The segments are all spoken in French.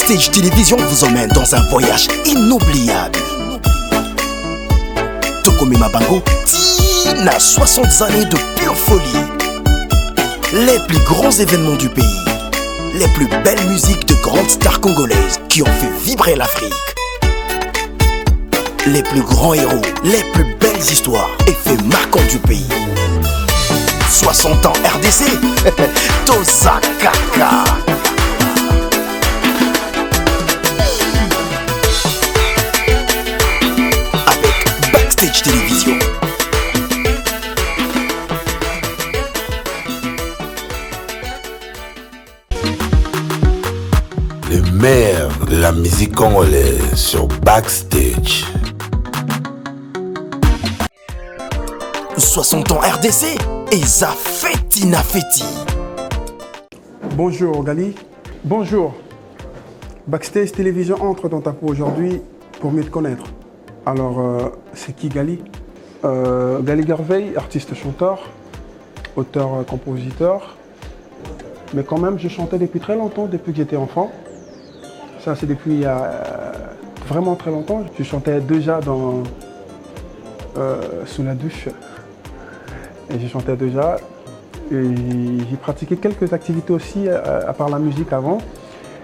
Backstage Télévision vous emmène dans un voyage inoubliable. Tokome Mabango, Tina, 60 années de pure folie. Les plus grands événements du pays. Les plus belles musiques de grandes stars congolaises qui ont fait vibrer l'Afrique. Les plus grands héros, les plus belles histoires et faits marquants du pays. 60 ans RDC, Tozakaka. Avec Backstage Télévision. Le meilleur de la musique congolaise sur Backstage. 60 ans RDC et Tina Feti. Bonjour Gali. Bonjour. Backstage Télévision entre dans ta peau aujourd'hui pour mieux te connaître. Alors, c'est qui Gali? Gali Garveil, artiste-chanteur, auteur-compositeur. Mais quand même, je chantais depuis très longtemps, depuis que j'étais enfant. Ça, c'est depuis il y a vraiment très longtemps. Je chantais déjà sous la douche. Et je chantais déjà. Et j'ai pratiqué quelques activités aussi, à part la musique avant.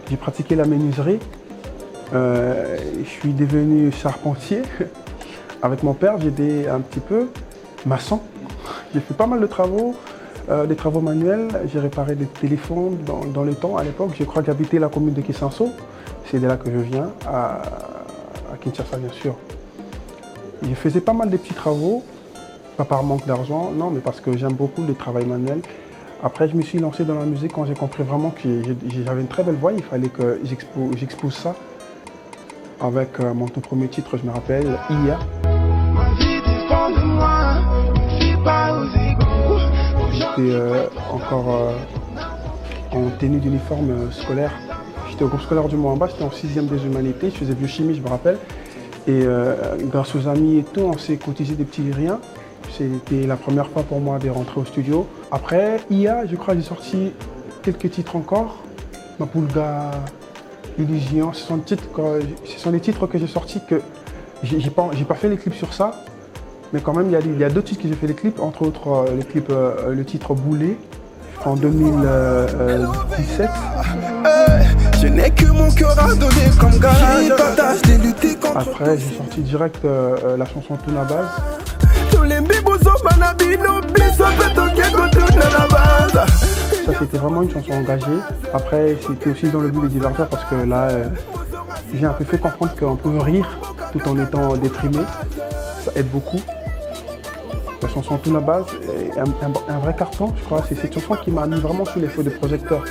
J'ai pratiqué la menuiserie. Je suis devenu charpentier. Avec mon père, j'étais un petit peu maçon. J'ai fait pas mal de travaux. Des travaux manuels, j'ai réparé des téléphones dans le temps. À l'époque, je crois que j'habitais la commune de Kisanso. C'est de là que je viens, à Kinshasa bien sûr. Je faisais pas mal de petits travaux, pas par manque d'argent, non, mais parce que j'aime beaucoup le travail manuel. Après, je me suis lancé dans la musique quand j'ai compris vraiment que j'avais une très belle voix. Il fallait que j'expose ça avec mon tout premier titre, je me rappelle, IA. J'étais encore en tenue d'uniforme scolaire. J'étais au groupe scolaire du Moamba, j'étais en 6e des humanités, je faisais biochimie, je me rappelle. Et grâce aux amis et tout, on s'est cotisé des petits riens. C'était la première fois pour moi de rentrer au studio. Après, IA, je crois que j'ai sorti quelques titres encore. Mapulga, Illusion, ce sont des titres que j'ai sortis que j'ai pas fait les clips sur ça. Mais quand même, il y a deux titres que j'ai fait les clips, entre autres le titre Boulet en 2017. Je n'ai que mon cœur à donner comme gage. Après, j'ai sorti direct la chanson Tuna Base. Ça, c'était vraiment une chanson engagée. Après, c'était aussi dans le but de divertir parce que là, j'ai un peu fait comprendre qu'on peut rire tout en étant déprimé. Ça aide beaucoup. La chanson Tuna Base est un vrai carton, je crois. C'est cette chanson qui m'a mis vraiment sous les feux des projecteurs.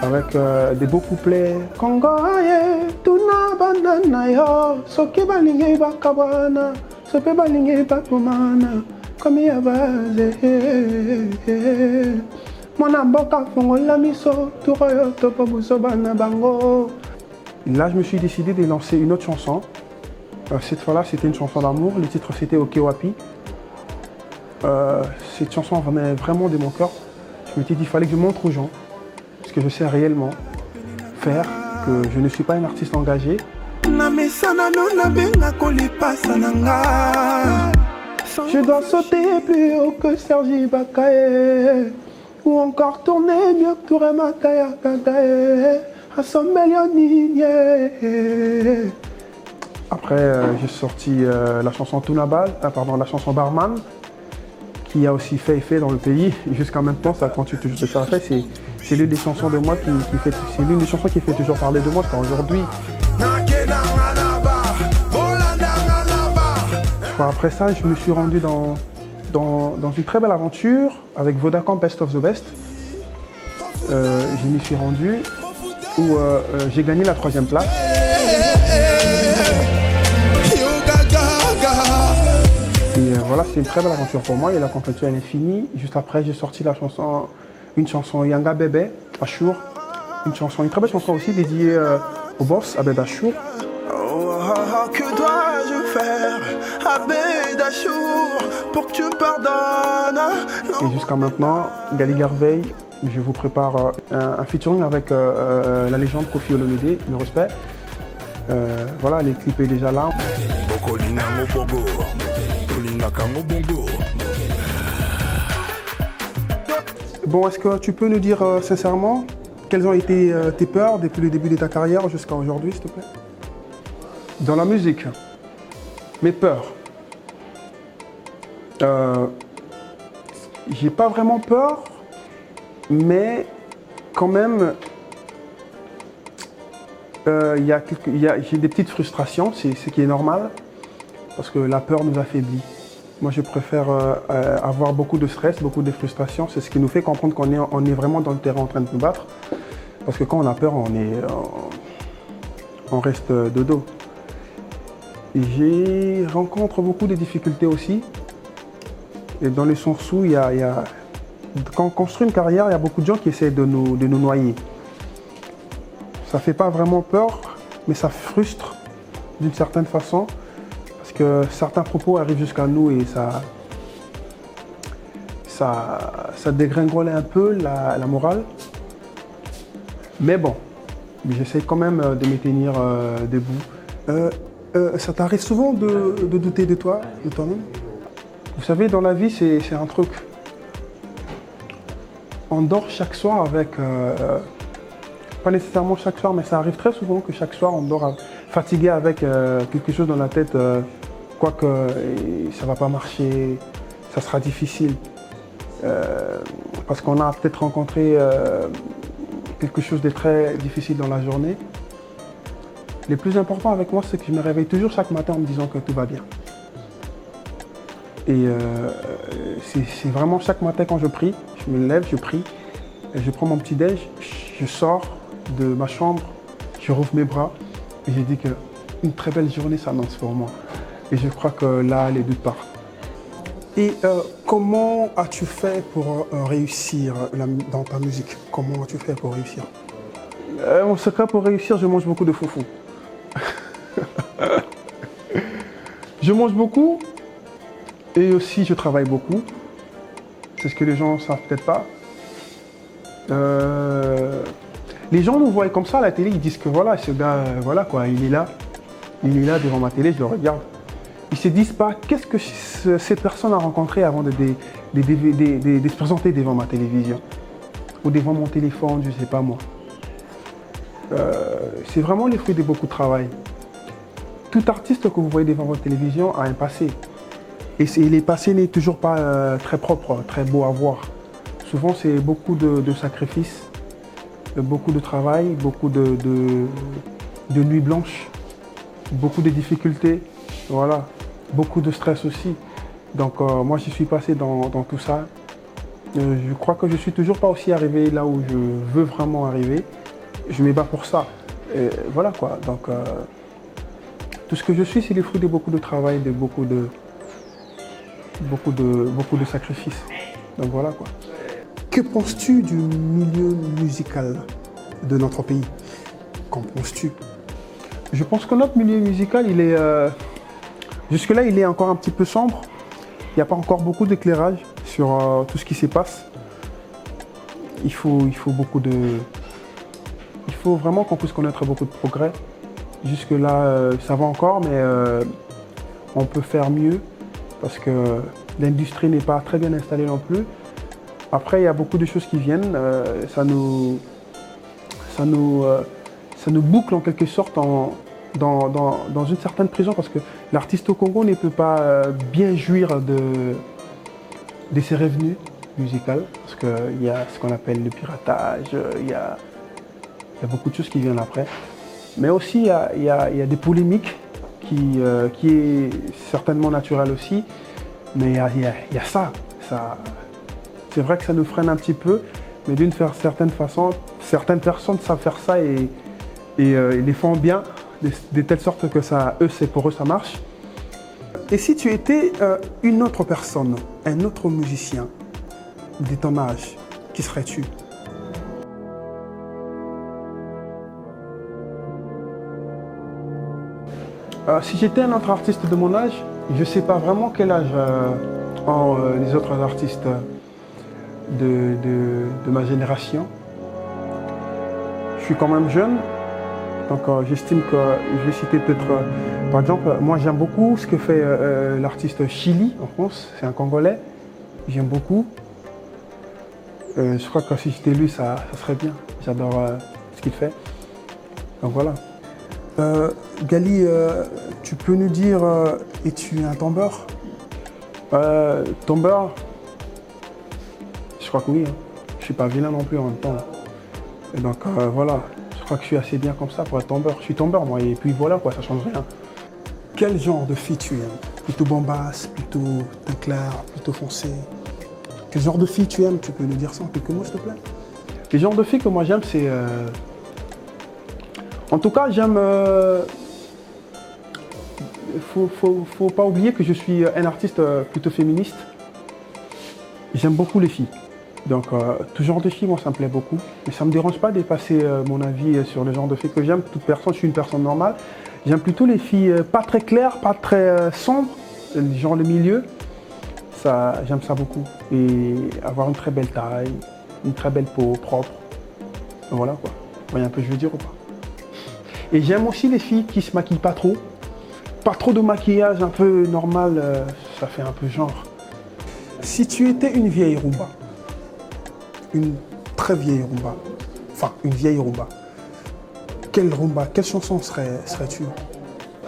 Avec des beaux couplets. Kongoye, Tuna Banana yo, Soke Balinge Bakabana, Sope Balinge Bakumana, Komi Abaze. Mona Boka Fongola Miso, Turoyo Topo Busobana Bango. Là, je me suis décidé de lancer une autre chanson. Cette fois-là, c'était une chanson d'amour. Le titre, c'était Okewapi. Cette chanson venait vraiment de mon cœur. Je me suis dit qu'il fallait que je montre aux gens ce que je sais réellement faire, que je ne suis pas un artiste engagé. Je dois sauter plus haut que Sergi Bakaye, ou encore tourner mieux que Tourema Kaya Kagaye, à son meilleur nigne. Après, j'ai sorti la chanson la chanson Barman, qui a aussi fait effet dans le pays. Jusqu'à maintenant, ça continue toujours de faire effet. C'est l'une des chansons de moi c'est l'une des chansons qui fait toujours parler de moi jusqu'à aujourd'hui. Après ça, je me suis rendu dans une très belle aventure avec Vodacom Best of the Best. Je m'y suis rendu où j'ai gagné la 3e place. Et voilà, c'est une très belle aventure pour moi et la compétition elle est finie. Juste après, j'ai sorti une chanson Yanga Bébé, Achour. Une très belle chanson aussi dédiée au boss, Abed Achour. Que dois-je faire, Abed Achour, pour que tu pardonnes? Et jusqu'à maintenant, Gali Garveil, Je vous prépare un featuring avec la légende Koffi Olomide, le respect. Voilà, les clips est déjà là. Bon, est-ce que tu peux nous dire sincèrement quelles ont été tes peurs depuis le début de ta carrière jusqu'à aujourd'hui, s'il te plaît? Dans la musique, mes peurs. J'ai pas vraiment peur, mais quand même, j'ai des petites frustrations, c'est ce qui est normal, parce que la peur nous affaiblit. Moi, je préfère avoir beaucoup de stress, beaucoup de frustration. C'est ce qui nous fait comprendre qu'on est vraiment dans le terrain en train de nous battre. Parce que quand on a peur, on reste de dos. J'ai rencontré beaucoup de difficultés aussi. Et dans les sens où quand on construit une carrière, il y a beaucoup de gens qui essaient de nous noyer. Ça ne fait pas vraiment peur, mais ça frustre d'une certaine façon. Parce que certains propos arrivent jusqu'à nous et ça dégringole un peu la morale. Mais bon, j'essaie quand même de me tenir debout. Ça t'arrive souvent de douter de toi, de toi-même? Vous savez, dans la vie, c'est un truc. On dort chaque soir avec... pas nécessairement chaque soir, mais ça arrive très souvent que chaque soir, on dort fatigué avec quelque chose dans la tête. Quoique ça ne va pas marcher, ça sera difficile. Parce qu'on a peut-être rencontré quelque chose de très difficile dans la journée. Le plus important avec moi, c'est que je me réveille toujours chaque matin en me disant que tout va bien. Et c'est vraiment chaque matin quand je prie, je me lève, je prie, et je prends mon petit déj, je sors de ma chambre, je rouvre mes bras et je dis qu'une très belle journée s'annonce pour moi. Et je crois que là, les doutes partent. Et comment as-tu fait pour réussir dans ta musique? Comment as-tu fait pour réussir? Mon secret pour réussir, je mange beaucoup de foufou. Je mange beaucoup et aussi je travaille beaucoup. C'est ce que les gens ne savent peut-être pas. Les gens nous voient comme ça à la télé, ils disent que voilà, ce gars, voilà quoi, il est là devant ma télé, je le regarde. Ils ne se disent pas qu'est-ce que cette personne a rencontré avant de se présenter devant ma télévision ou devant mon téléphone, je ne sais pas moi. C'est vraiment le fruit de beaucoup de travail. Tout artiste que vous voyez devant votre télévision a un passé. Et le passé n'est toujours pas très propre, très beau à voir. Souvent, c'est beaucoup de sacrifices, beaucoup de travail, beaucoup de nuits blanches, beaucoup de difficultés, voilà, beaucoup de stress aussi. Donc moi, je suis passé dans tout ça. Je crois que je ne suis toujours pas aussi arrivé là où je veux vraiment arriver. Je me bats pour ça. Et voilà quoi. Donc tout ce que je suis, c'est le fruit de beaucoup de travail, de beaucoup de sacrifices. Donc voilà quoi. Que penses-tu du milieu musical de notre pays? Qu'en penses-tu? Je pense que notre milieu musical, il est jusque-là, il est encore un petit peu sombre. Il n'y a pas encore beaucoup d'éclairage sur tout ce qui se passe. Il faut vraiment qu'on puisse connaître beaucoup de progrès. Jusque-là, ça va encore, mais on peut faire mieux parce que l'industrie n'est pas très bien installée non plus. Après, il y a beaucoup de choses qui viennent. Ça nous boucle en quelque sorte dans une certaine prison parce que l'artiste au Congo ne peut pas bien jouir de ses revenus musicaux parce qu'il y a ce qu'on appelle le piratage, il y a beaucoup de choses qui viennent après. Mais aussi, il y a des polémiques qui est certainement naturel aussi, mais il y a ça. C'est vrai que ça nous freine un petit peu, mais d'une certaine façon, certaines personnes savent faire ça et ils les font bien, de telle sorte que pour eux, ça marche. Et si tu étais une autre personne, un autre musicien de ton âge, qui serais-tu? Si j'étais un autre artiste de mon âge, je ne sais pas vraiment quel âge ont les autres artistes. de ma génération. Je suis quand même jeune, donc j'estime que je vais citer peut-être, par exemple, moi j'aime beaucoup ce que fait l'artiste Chili en France, c'est un Congolais, j'aime beaucoup. Je crois que si j'étais lui, ça serait bien, j'adore ce qu'il fait. Donc voilà. Gali, tu peux nous dire, es-tu un tombeur? Tombeur, je crois que oui, hein. Je suis pas vilain non plus en même temps. Et donc voilà, je crois que je suis assez bien comme ça pour être tombeur. Je suis tombeur moi, et puis voilà quoi, ça change rien. Quel genre de fille tu aimes? Plutôt bombasse, plutôt teint clair, plutôt foncé? Quel genre de fille tu aimes? Tu peux nous dire ça en quelques mots s'il te plaît? Les genres de filles que moi j'aime, c'est... En tout cas, j'aime... Faut pas oublier que je suis un artiste plutôt féministe. J'aime beaucoup les filles. Donc, tout genre de filles, moi, ça me plaît beaucoup. Mais ça ne me dérange pas de passer mon avis sur le genre de filles que j'aime. Toute personne, je suis une personne normale. J'aime plutôt les filles pas très claires, pas très sombres, genre le milieu. J'aime ça beaucoup. Et avoir une très belle taille, une très belle peau propre. Voilà quoi. Vous voyez un peu ce que je veux dire ou pas? Et j'aime aussi les filles qui se maquillent pas trop. Pas trop de maquillage, un peu normal, ça fait un peu genre. Si tu étais une vieille rumba, une très vieille rumba, enfin une vieille rumba, quelle chanson serais-tu?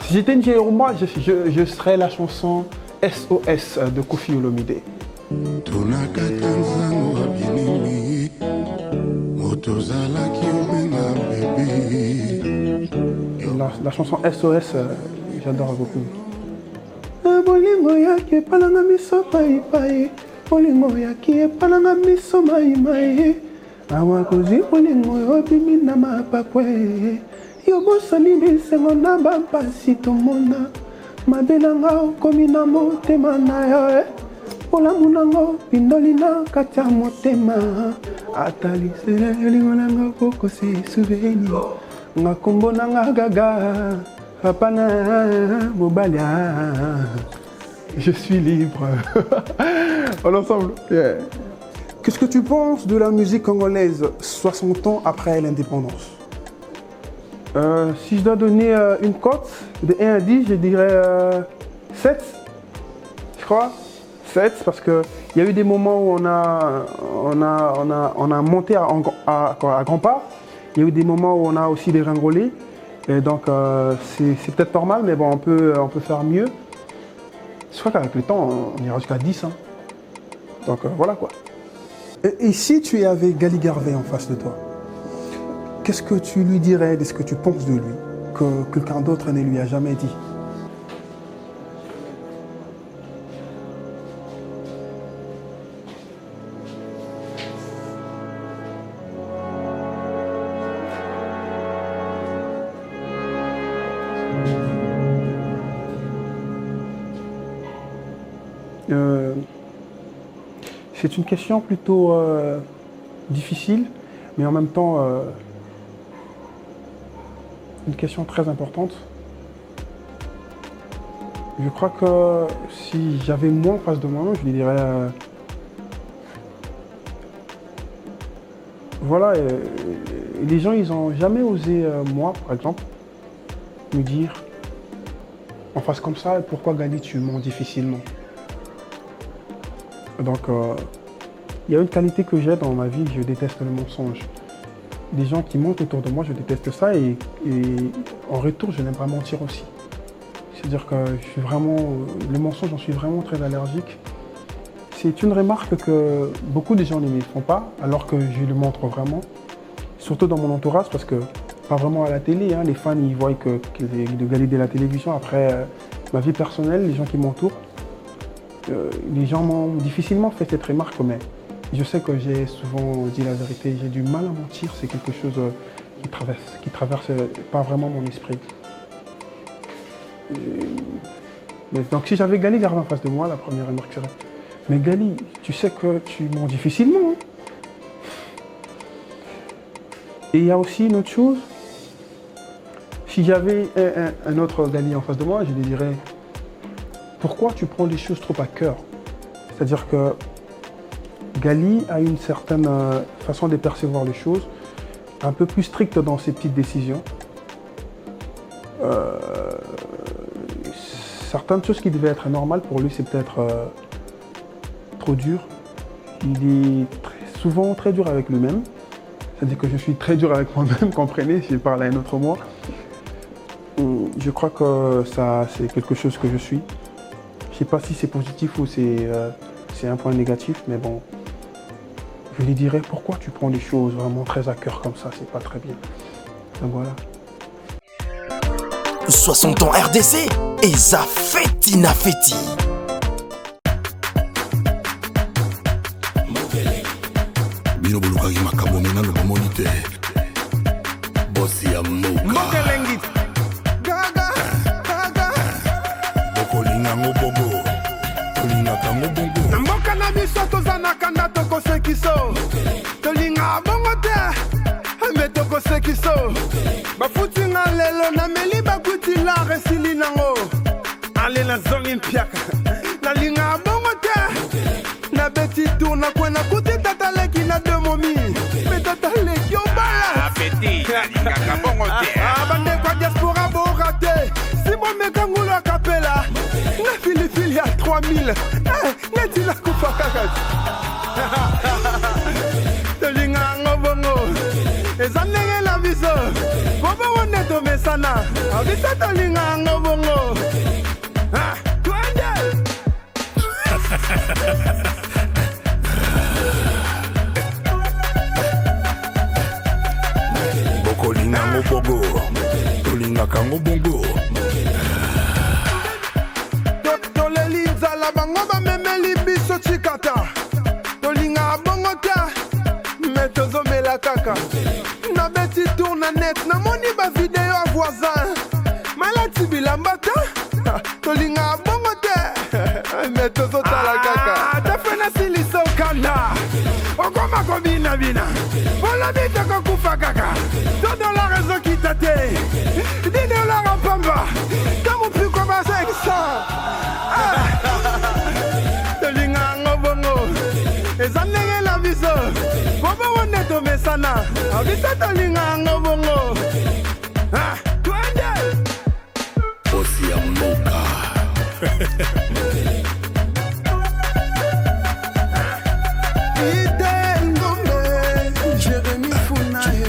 Si j'étais une vieille rumba, je serais la chanson SOS de Koffi Olomide. La chanson SOS, j'adore beaucoup. Bolingo yaki palanga miso pai pai, bolingo yaki palanga miso mai mai. Awa kozi bolingo obimi na mapakwe, yo bosani bisengo na bampasi tomona. Mabelanga okomi na motema na yo, olamu nango pindoli na kati ya motema. Atalisele elingo nanga kokosi souveni, nga kombo nanga gaga. Je suis libre. En ensemble. Yeah. Qu'est-ce que tu penses de la musique congolaise 60 ans après l'indépendance? Si je dois donner une cote de 1 à 10, je dirais 7. Je crois 7 parce qu'il y a eu des moments où on a monté à grands pas. Il y a eu des moments où on a aussi dégringolé. Et donc c'est peut-être normal, mais bon, on peut faire mieux. Je crois qu'avec le temps, on ira jusqu'à 10. Hein. Donc voilà quoi. Et si tu avais Gali Garvey en face de toi, qu'est-ce que tu lui dirais de ce que tu penses de lui, que quelqu'un d'autre ne lui a jamais dit? C'est une question plutôt difficile, mais en même temps une question très importante. Je crois que si j'avais moi en face de moi, je lui dirais voilà, les gens ils n'ont jamais osé, moi par exemple, me dire en face comme ça, pourquoi Gali tu mens difficilement? Donc, il y a une qualité que j'ai dans ma vie, je déteste le mensonge. Des gens qui mentent autour de moi, je déteste ça et en retour, je n'aime pas mentir aussi. C'est-à-dire que je suis vraiment, le mensonge, j'en suis vraiment très allergique. C'est une remarque que beaucoup de gens ne me font pas, alors que je le montre vraiment. Surtout dans mon entourage, parce que pas vraiment à la télé, hein, les fans ils voient que de Gali de la télévision. Après, ma vie personnelle, les gens qui m'entourent, les gens m'ont difficilement fait cette remarque, mais je sais que j'ai souvent dit la vérité. J'ai du mal à mentir, c'est quelque chose qui traverse pas vraiment mon esprit. Mais donc si j'avais Gali Garvey en face de moi, la première remarque serait « Mais Gali, tu sais que tu mens difficilement. » Et il y a aussi une autre chose. Si j'avais un autre Gali en face de moi, je lui dirais « Pourquoi tu prends les choses trop à cœur ?» C'est-à-dire que Gali a une certaine façon de percevoir les choses, un peu plus stricte dans ses petites décisions. Certaines choses qui devaient être normales, pour lui, c'est peut-être trop dur. Il est souvent très dur avec lui-même. C'est-à-dire que je suis très dur avec moi-même, comprenez, si je parle à un autre moi. Je crois que ça, c'est quelque chose que je suis. Je ne sais pas si c'est positif ou c'est un point négatif, mais bon. Je lui dirais, pourquoi tu prends les choses vraiment très à cœur comme ça, c'est pas très bien. Donc voilà. 60 ans RDC et Zafeti Nafeti. Bino bulukaki makambo mina no monite. Bossi ya moka. Gaga. Bokolinga ngobongo. Tolinga kango bongo. Na mboka na biso tozanaka nda tokosekiso. Tolinga bongo te. Me tokosekiso. Bafuti nga lelo na meli bakuti la resili nango. Ale na zongi mpiaka. Na linga bongo te. Na beti tour na kwena kuti tata leki na demomi. Me tata leki yo bala. Petit, linga bongo te. Bande kwa diaspora bo rate. Si mo meka ngulo a capella. Na Philippines ya 3000. Neti la kufa kakati. Tolinga ngobongo. Ezanenge la viso. Bobo wone to mesana. Avisa tolinga ngobongo. Twende. Bokolinga ngobongo. Tolinga kango bongo. Toleli nzala bango bamemeli biso chikata. Tolinga bongo te. Me tozomela kaka. Na beti tour na net. Na moni ba video a voisin. Malati bilamba te. Tolinga bongo te. Me tozotala kaka. Tafena siliso kanda. Okoma kombina bina. Bola bita kokufa kaka. Todo la réseau qui tate. $10 en pamba. Comme plus comme à 500. Tolinga ngobongo. Ezanenge la viso. Bobo wone to mesana. Avisa tolinga ngobongo. Twende. Bossi ya moka. Ide ngombe. Jérémy Founaye.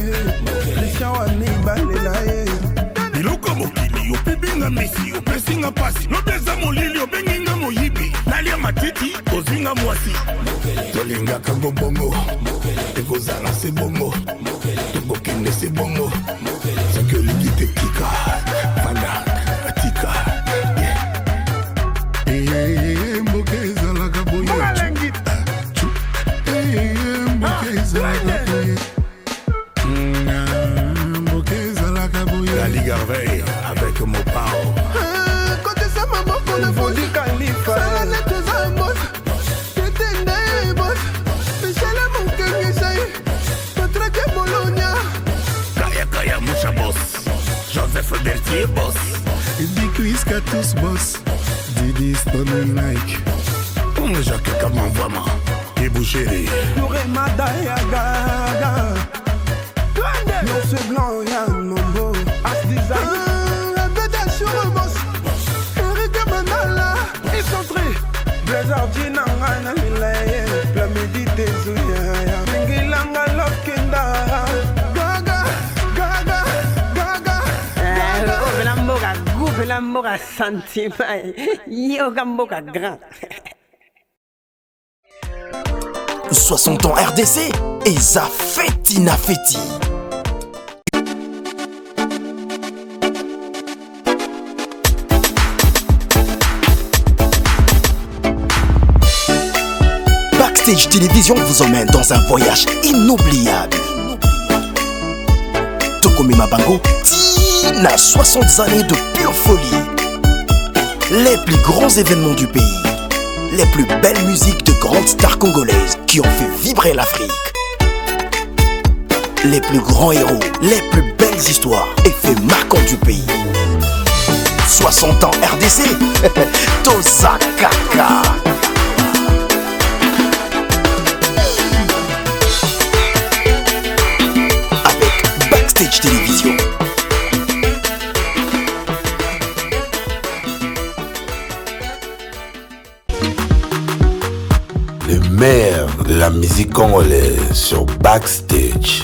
Christian Wani Balelaye. Biloko mokili opebinga mesi opesinga pasi nobeza molili obenginga moyibi nalia matiti ozinga mwasi tolingaka ngobongo ekozala se bongo tokokende se bongo soki olingi tekika fanda atika mboka ezalaka boye mboka ezalaka boye Gali Garveille avec mon pao. Côté ça maman pour le fond du calife. Ça la nette ça boss. T'es né boss. Michel mon kengi say. Notre que Bologna. Kaya Moucha boss. Joseph Bertier boss. Big Chris Katus boss. Didi Stone Nike. On est Jacques comme envoiement. Et boucherie. Touré Madaya Gaga. Non c'est blanc y'a mon beau. As design. La bête sur le boss. Eric Manala. Ils sont très. Blazer Jinangana Milaye. La médité Zouya. Mingilanga Lokinda. Gaga. Gaga. Gaga. Gaga. Mboka sentiment. Yoga mboka grand. 60 ans RDC et Zafeti Nafeti. Backstage Télévision vous emmène dans un voyage inoubliable. Tokomi Mabango, Tina, 60 années de pure folie. Les plus grands événements du pays. Les plus belles musiques de grandes stars congolaises qui ont fait vibrer l'Afrique. Les plus grands héros, les plus belles histoires et faits marquants du pays. 60 ans RDC, Tosa Kaka. meilleur de la musique congolaise sur Backstage.